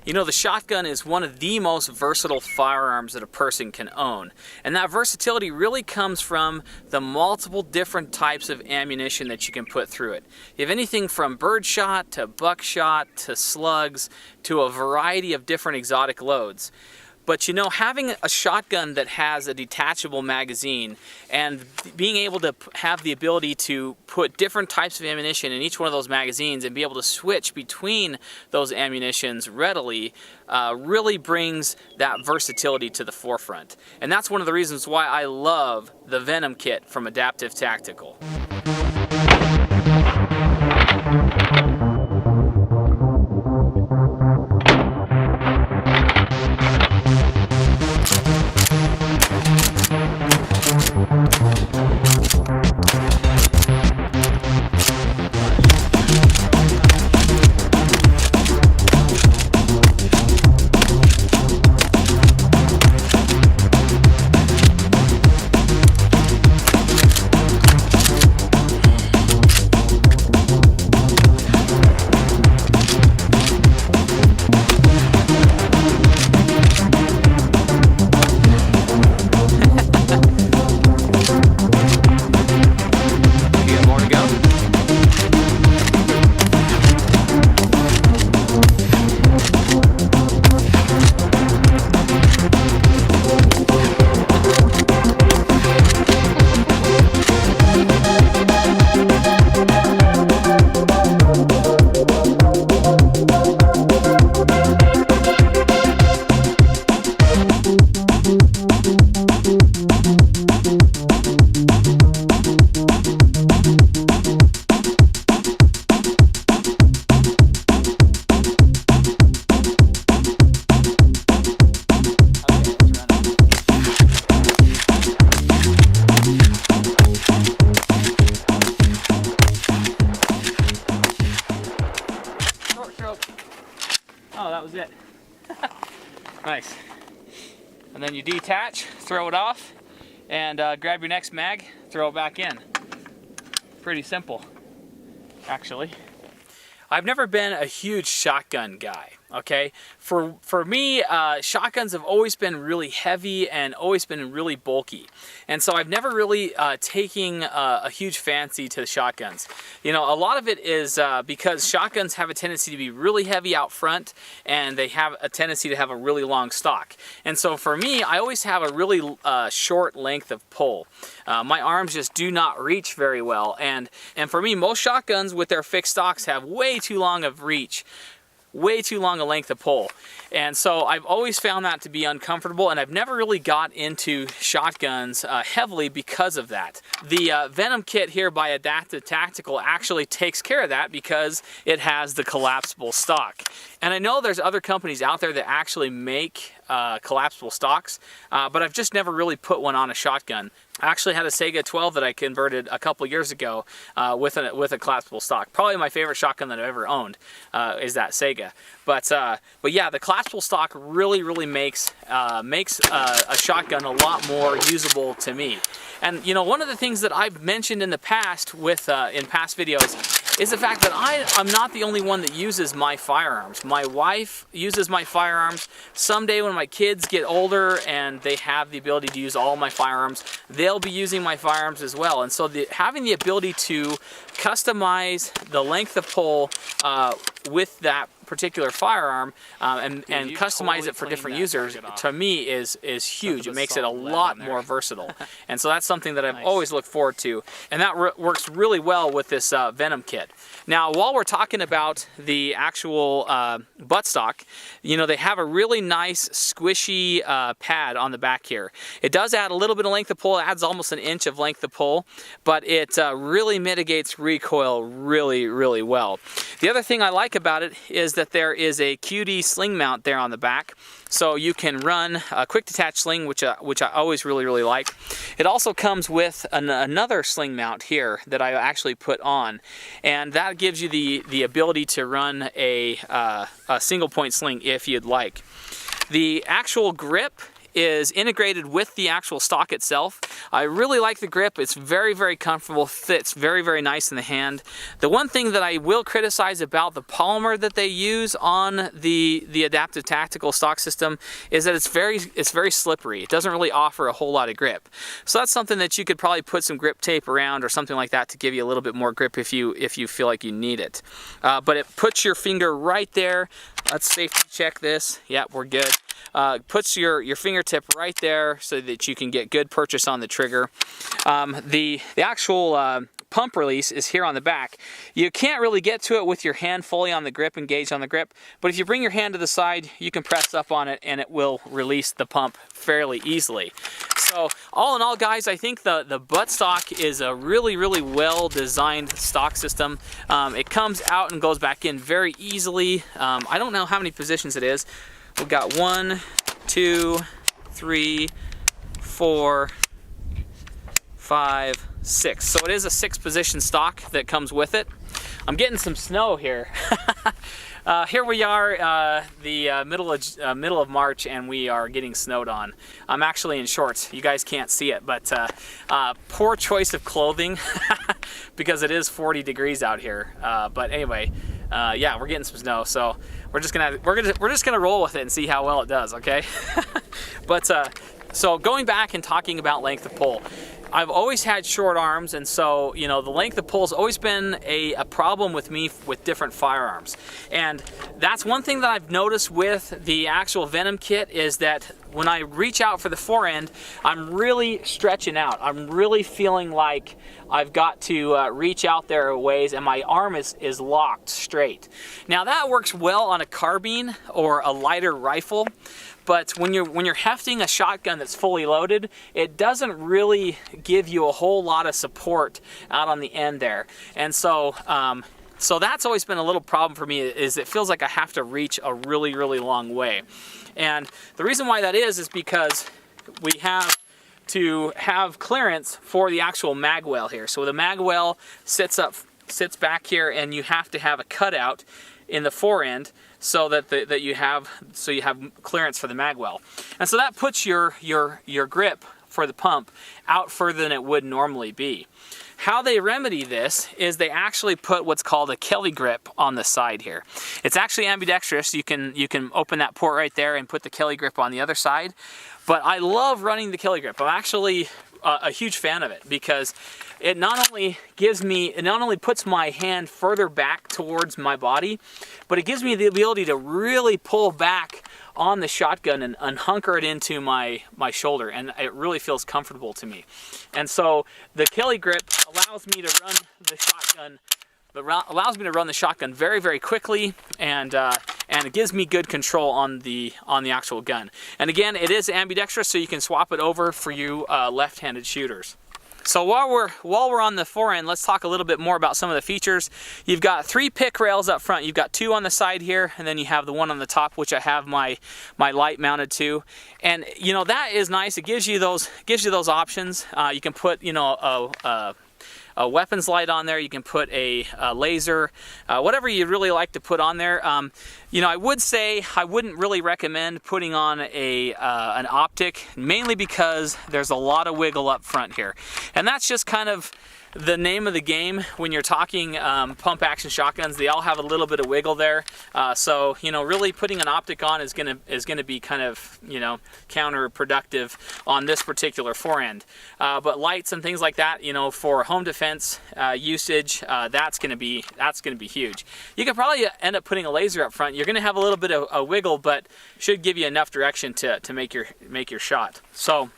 You know, the shotgun is one of the most versatile firearms that a person can own. And that versatility really comes from the multiple different types of ammunition that you can put through it. You have anything from birdshot to buckshot to slugs to a variety of different exotic loads. But you know, having a shotgun that has a detachable magazine and being able to have the ability to put different types of ammunition in each one of those magazines and be able to switch between those ammunitions readily really brings that versatility to the forefront. And that's one of the reasons why I love the Venom kit from Adaptive Tactical. Oh, that was it. Nice. And then you detach, throw it off, and grab your next mag, throw it back in. Pretty simple, actually. I've never been a huge shotgun guy, okay? For me, shotguns have always been really heavy and always been really bulky. And so I've never really taken a huge fancy to the shotguns. You know, a lot of it is because shotguns have a tendency to be really heavy out front and they have a tendency to have a really long stock. And so for me, I always have a really short length of pull. My arms just do not reach very well. And for me, most shotguns with their fixed stocks have way too long of reach. Way too long a length of pull. And so I've always found that to be uncomfortable, and I've never really got into shotguns heavily because of that. The Venom kit here by Adaptive Tactical actually takes care of that because it has the collapsible stock. And I know there's other companies out there that actually make collapsible stocks, but I've just never really put one on a shotgun. I actually had a Sega 12 that I converted a couple years ago with a collapsible stock. Probably my favorite shotgun that I've ever owned is that Sega. But yeah, the collapsible stock really makes a shotgun a lot more usable to me. And you know, one of the things that I've mentioned in the past with in past videos is the fact that I'm not the only one that uses my firearms. My wife uses my firearms. Someday when my kids get older and they have the ability to use all my firearms, they'll be using my firearms as well. And so having the ability to customize the length of pull with that particular firearm and customize it for different users, to me is huge. It makes it a lot more versatile. And so that's something that I've always looked forward to. And that works really well with this Venom kit. Now, while we're talking about the actual buttstock, you know, they have a really nice squishy pad on the back here. It does add a little bit of length of pull. It adds almost an inch of length of pull, but it really mitigates recoil really well. The other thing I like about it is that there is a QD sling mount there on the back, so you can run a quick detach sling, which I always really like. It also comes with another sling mount here that I actually put on, and that gives you the ability to run a single point sling if you'd like. The actual grip is integrated with the actual stock itself. I really like the grip. It's very, very comfortable, fits very, very nice in the hand. The one thing that I will criticize about the polymer that they use on the Adaptive Tactical stock system is that it's very slippery. It doesn't really offer a whole lot of grip. So that's something that you could probably put some grip tape around or something like that to give you a little bit more grip if you feel like you need it. But it puts your finger right there. Let's safety check this. Yeah, we're good. Puts your fingertip right there so that you can get good purchase on the trigger. The actual pump release is here on the back. You can't really get to it with your hand fully on the grip, engaged on the grip, but if you bring your hand to the side, you can press up on it and it will release the pump fairly easily. So all in all, guys, I think the buttstock is a really, really well designed stock system. It comes out and goes back in very easily. I don't know how many positions it is. We've got 1, 2, 3, 4, 5, 6. So it is a 6-position stock that comes with it. I'm getting some snow here. Here we are, the middle of March, and we are getting snowed on. I'm actually in shorts. You guys can't see it, but poor choice of clothing because it is 40 degrees out here. But anyway, yeah, we're getting some snow, so we're just gonna roll with it and see how well it does. Okay. But so going back and talking about length of pull. I've always had short arms, and so, you know, the length of pull has always been a problem with me with different firearms. And that's one thing that I've noticed with the actual Venom kit is that when I reach out for the forend, I'm really stretching out. I'm really feeling like I've got to reach out there a ways, and my arm is locked straight. Now that works well on a carbine or a lighter rifle. But when you're hefting a shotgun that's fully loaded, it doesn't really give you a whole lot of support out on the end there. And so so that's always been a little problem for me, is it feels like I have to reach a really, really long way. And the reason why that is because we have to have clearance for the actual mag well here. So the mag well sits back here, and you have to have a cutout in the forend so that you have clearance for the mag well. And so that puts your grip for the pump out further than it would normally be. How they remedy this is they actually put what's called a Kelly grip on the side here. It's actually ambidextrous. You can open that port right there and put the Kelly grip on the other side. But I love running the Kelly grip. I'm actually a huge fan of it because it not only puts my hand further back towards my body, but it gives me the ability to really pull back on the shotgun and hunker it into my shoulder, and it really feels comfortable to me. And so the Kelly grip allows me to run the shotgun very, very quickly, and it gives me good control on the actual gun. And again, it is ambidextrous, so you can swap it over for you left-handed shooters. So while we're on the forend, let's talk a little bit more about some of the features. You've got 3 pick rails up front. You've got 2 on the side here, and then you have the one on the top, which I have my light mounted to. And you know, that is nice. It gives you those options. You can put, you know, a weapons light on there. You can put a laser, whatever you'd really like to put on there. You know, I would say I wouldn't really recommend putting on an optic, mainly because there's a lot of wiggle up front here, and that's just kind of the name of the game when you're talking pump action shotguns. They all have a little bit of wiggle there, so you know, really putting an optic on is gonna be kind of, you know, counterproductive on this particular forend. But lights and things like that, you know, for home defense usage, that's gonna be huge. You could probably end up putting a laser up front. You're gonna have a little bit of a wiggle, but should give you enough direction to make your shot. So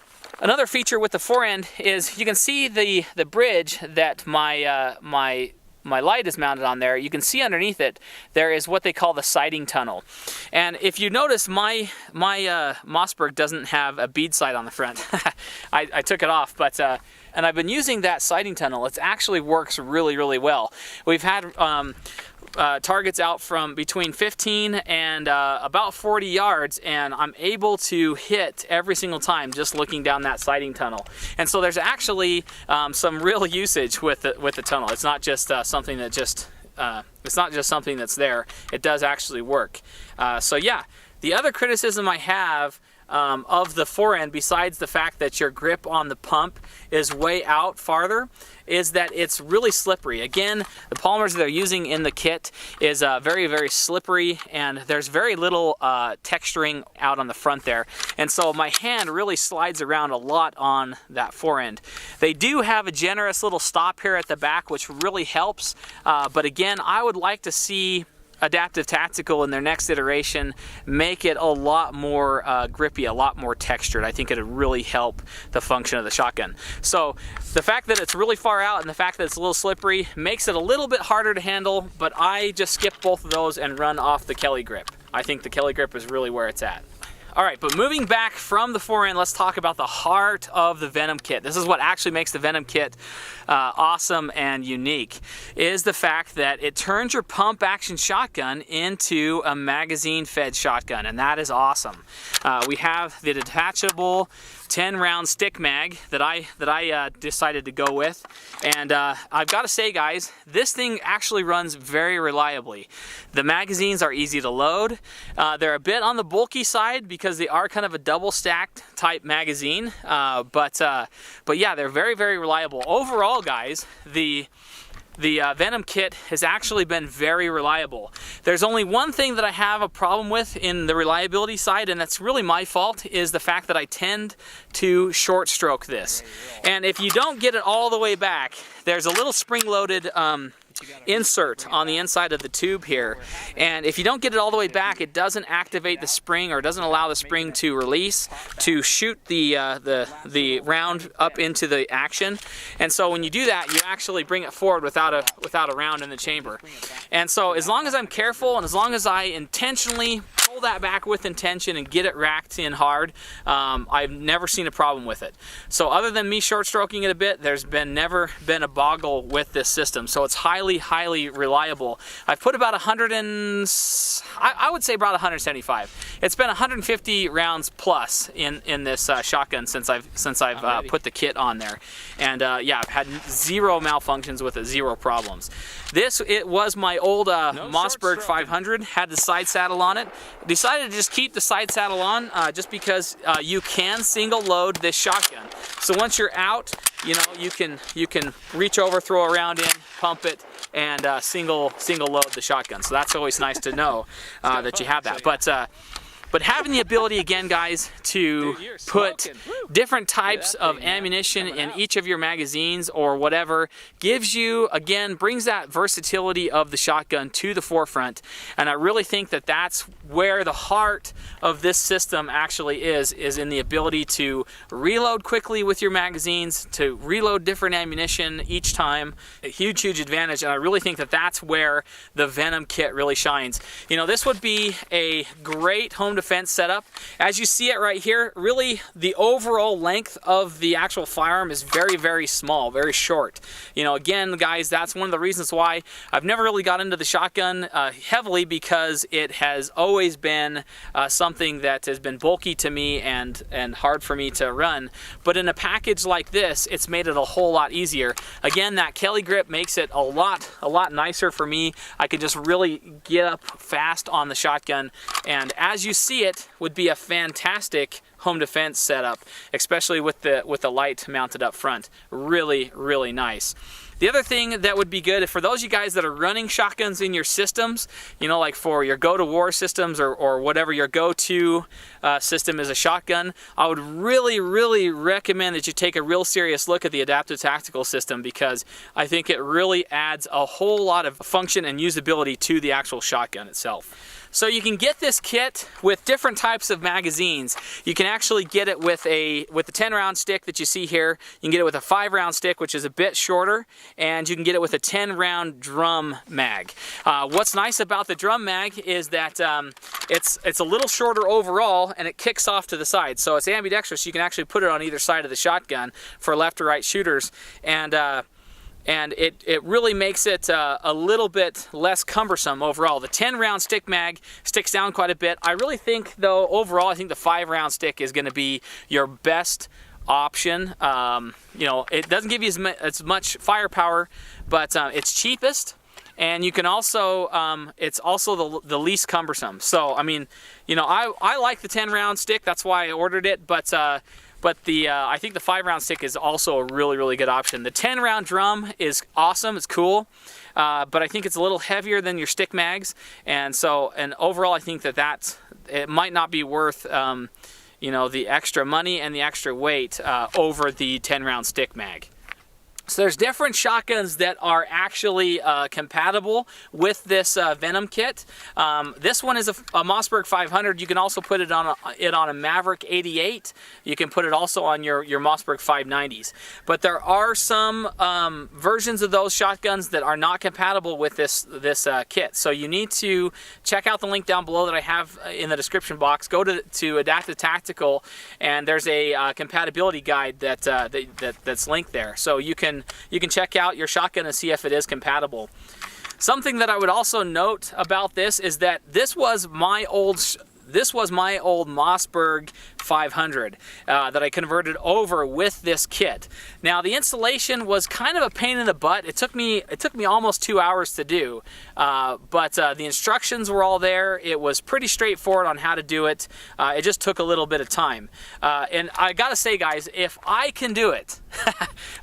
another feature with the forend is you can see the bridge that my light is mounted on there. You can see underneath it there is what they call the sighting tunnel. And if you notice, my Mossberg doesn't have a bead sight on the front. I took it off, but and I've been using that sighting tunnel. It actually works really, really well. We've had targets out from between 15 and about 40 yards, and I'm able to hit every single time just looking down that sighting tunnel. And so there's actually some real usage with the tunnel. It's not just something that it's not just something that's there. It does actually work. So yeah, the other criticism I have of the forend, besides the fact that your grip on the pump is way out farther, is that it's really slippery. Again, the polymers they're using in the kit is very, very slippery, and there's very little texturing out on the front there. And so my hand really slides around a lot on that forend. They do have a generous little stop here at the back, which really helps. But again, I would like to see Adaptive Tactical in their next iteration make it a lot more grippy, a lot more textured. I think it would really help the function of the shotgun. So the fact that it's really far out and the fact that it's a little slippery makes it a little bit harder to handle, but I just skip both of those and run off the Kelly grip. I think the Kelly grip is really where it's at. All right, but moving back from the forend, let's talk about the heart of the Venom kit. This is what actually makes the Venom kit awesome and unique, is the fact that it turns your pump action shotgun into a magazine-fed shotgun, and that is awesome. We have the detachable 10-round stick mag that I decided to go with, and I've got to say, guys, this thing actually runs very reliably. The magazines are easy to load. They're a bit on the bulky side because they are kind of a double-stacked type magazine, but yeah, they're very, very reliable. Overall, guys, the Venom kit has actually been very reliable. There's only one thing that I have a problem with in the reliability side, and that's really my fault, is the fact that I tend to short stroke this. And if you don't get it all the way back, there's a little spring-loaded insert on the inside of the tube here, and if you don't get it all the way back, it doesn't activate the spring, or doesn't allow the spring to release to shoot the round up into the action. And so when you do that, you actually bring it forward without a round in the chamber. And so as long as I'm careful and as long as I intentionally pull that back with intention and get it racked in hard, I've never seen a problem with it. So other than me short stroking it a bit, there's never been a boggle with this system. So it's highly reliable. I've put about I would say about 175. It's been 150 rounds plus in this shotgun since I've put the kit on there, and yeah, I've had zero malfunctions with it, zero problems. It was my old Mossberg 500, had the side saddle on it. Decided to just keep the side saddle on just because you can single load this shotgun. So once you're out, you know, you can reach over, throw a round in, pump it, and single load the shotgun. So that's always nice to know that you have that. But having the ability, again, guys, to put different types of ammunition in each of your magazines or whatever gives you, again, brings that versatility of the shotgun to the forefront. And I really think that that's where the heart of this system actually is in the ability to reload quickly with your magazines, to reload different ammunition each time. A huge advantage, and I really think that that's where the Venom kit really shines. You know, this would be a great home defense setup. As you see it right here, really the overall length of the actual firearm is very small, very short. You know, again, guys, that's one of the reasons why I've never really got into the shotgun heavily, because it has always been something that has been bulky to me and hard for me to run. But in a package like this, it's made it a whole lot easier. Again, that Kelly grip makes it a lot nicer for me. I can just really get up fast on the shotgun, and as you see it, would be a fantastic home defense setup, especially with the light mounted up front. Really nice. The other thing that would be good for those of you guys that are running shotguns in your systems, you know, like for your go-to-war systems or whatever your go-to system is a shotgun, I would really recommend that you take a real serious look at the Adaptive Tactical system, because I think it really adds a whole lot of function and usability to the actual shotgun itself. So you can get this kit with different types of magazines. You can actually get it with the 10-round stick that you see here. You can get it with a 5-round stick, which is a bit shorter, and you can get it with a 10-round drum mag. What's nice about the drum mag is that it's a little shorter overall, and it kicks off to the side. So it's ambidextrous. You can actually put it on either side of the shotgun for left or right shooters, and it really makes it a little bit less cumbersome overall. The 10-round stick mag sticks down quite a bit. I really think, though, overall, I think the 5-round stick is going to be your best option. You know, it doesn't give you as much firepower, but it's cheapest, and you can also, it's also the least cumbersome. So, I mean, you know, I like the 10-round stick. That's why I ordered it, but I think the 5-round stick is also a really, really good option. The 10-round drum is awesome. It's cool. But I think it's a little heavier than your stick mags, and overall I think that it might not be worth you know, the extra money and the extra weight over the 10-round stick mag. So there's different shotguns that are actually compatible with this Venom kit. This one is a Mossberg 500. You can also put it on a Maverick 88. You can put it also on your Mossberg 590s. But there are some versions of those shotguns that are not compatible with this kit. So you need to check out the link down below that I have in the description box. Go to Adaptive Tactical, and there's a compatibility guide that's linked there. So you can check out your shotgun and see if it is compatible. Something that I would also note about this is that this was my old Mossberg 500 that I converted over with this kit. Now the installation was kind of a pain in the butt. It took me almost 2 hours to do, but the instructions were all there. It was pretty straightforward on how to do it. It just took a little bit of time. And I gotta say, guys, if I can do it,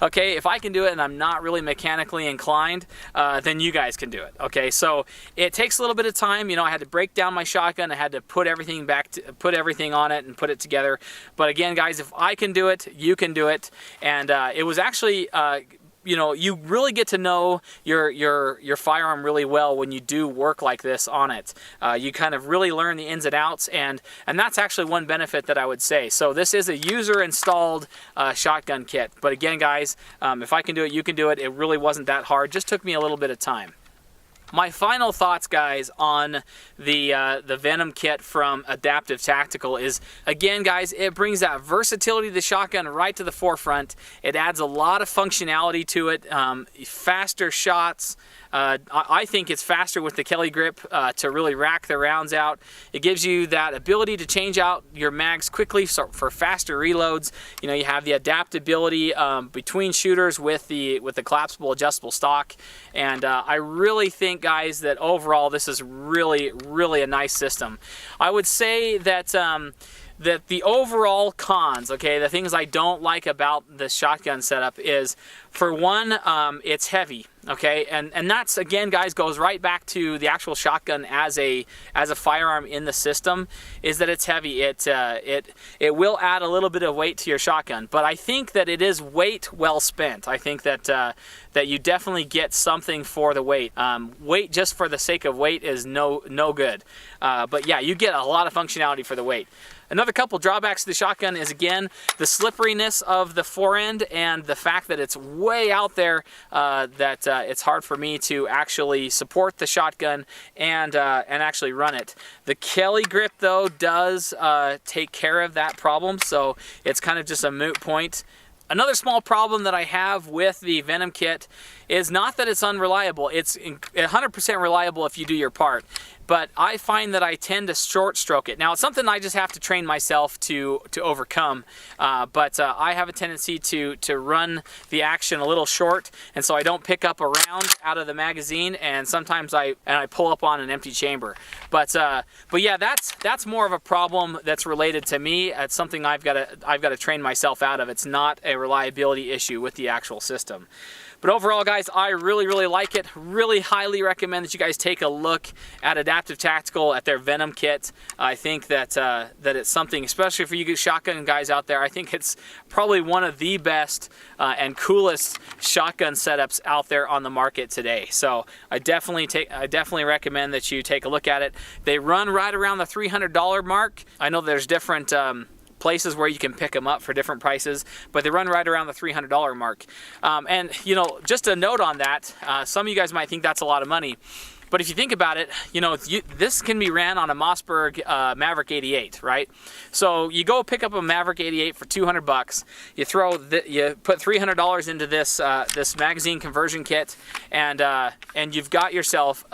okay, if I can do it and I'm not really mechanically inclined, then you guys can do it. Okay, so it takes a little bit of time. You know, I had to break down my shotgun. I had to put everything on it and put it together. But again, guys, if I can do it, you can do it. And it was actually, you know, you really get to know your firearm really well when you do work like this on it. You kind of really learn the ins and outs, and that's actually one benefit that I would say. So this is a user-installed shotgun kit. But again, guys, if I can do it, you can do it. It really wasn't that hard. Just took me a little bit of time. My final thoughts, guys, on the Venom kit from Adaptive Tactical is, again, guys, it brings that versatility of the shotgun right to the forefront. It adds a lot of functionality to it, faster shots. I think it's faster with the Kelly grip to really rack the rounds out. It gives you that ability to change out your mags quickly for faster reloads. You know, you have the adaptability between shooters with the collapsible adjustable stock, and I really think, guys, that overall this is really a nice system. I would say that that the overall cons, okay, the things I don't like about the shotgun setup is, for one, it's heavy, okay, and that's, again, guys, goes right back to the actual shotgun as a firearm in the system, is that it's heavy. It will add a little bit of weight to your shotgun, but I think that it is weight well spent. I think that that you definitely get something for the weight. Weight just for the sake of weight is no good. But yeah, you get a lot of functionality for the weight. Another couple drawbacks to the shotgun is, again, the slipperiness of the forend and the fact that it's way out there, that it's hard for me to actually support the shotgun and actually run it. The Kelly grip, though, does take care of that problem, so it's kind of just a moot point. Another small problem that I have with the Venom kit is not that it's unreliable. It's 100% reliable if you do your part. But I find that I tend to short stroke it. Now, it's something I just have to train myself to overcome. But I have a tendency to run the action a little short, and so I don't pick up a round out of the magazine, and sometimes I pull up on an empty chamber. But yeah, that's more of a problem that's related to me. It's something I've got to train myself out of. It's not a reliability issue with the actual system. But overall, guys, I really like it. Really highly recommend that you guys take a look at Adaptive Tactical, at their Venom kit. I think that that it's something, especially for you shotgun guys out there, I think it's probably one of the best and coolest shotgun setups out there on the market today. So I definitely recommend that you take a look at it. They run right around the $300 mark. I know there's different places where you can pick them up for different prices, but they run right around the $300 mark. And you know, just a note on that, some of you guys might think that's a lot of money, but if you think about it, you know, this can be ran on a Mossberg Maverick 88, right? So you go pick up a Maverick 88 for 200 bucks. You put $300 into this this magazine conversion kit, and you've got yourself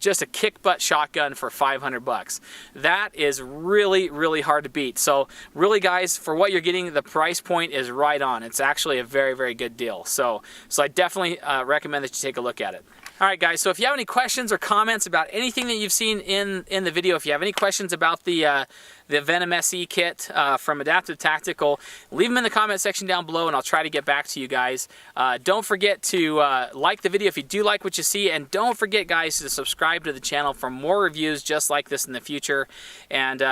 just a kick butt shotgun for 500 bucks. That is really hard to beat. So really, guys, for what you're getting, the price point is right on. It's actually a very good deal. So I definitely recommend that you take a look at it. All right, guys, so if you have any questions or comments about anything that you've seen in the video, if you have any questions about the Venom-SE kit from Adaptive Tactical, leave them in the comment section down below and I'll try to get back to you guys. Don't forget to like the video if you do like what you see, and don't forget, guys, to subscribe to the channel for more reviews just like this in the future. And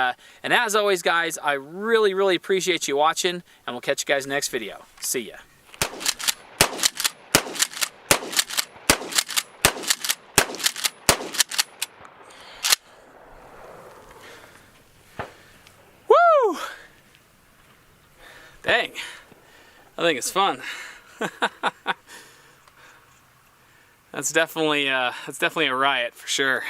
as always, guys, I really, really appreciate you watching, and we'll catch you guys next video. See ya. Dang, I think it's fun. That's definitely a riot for sure.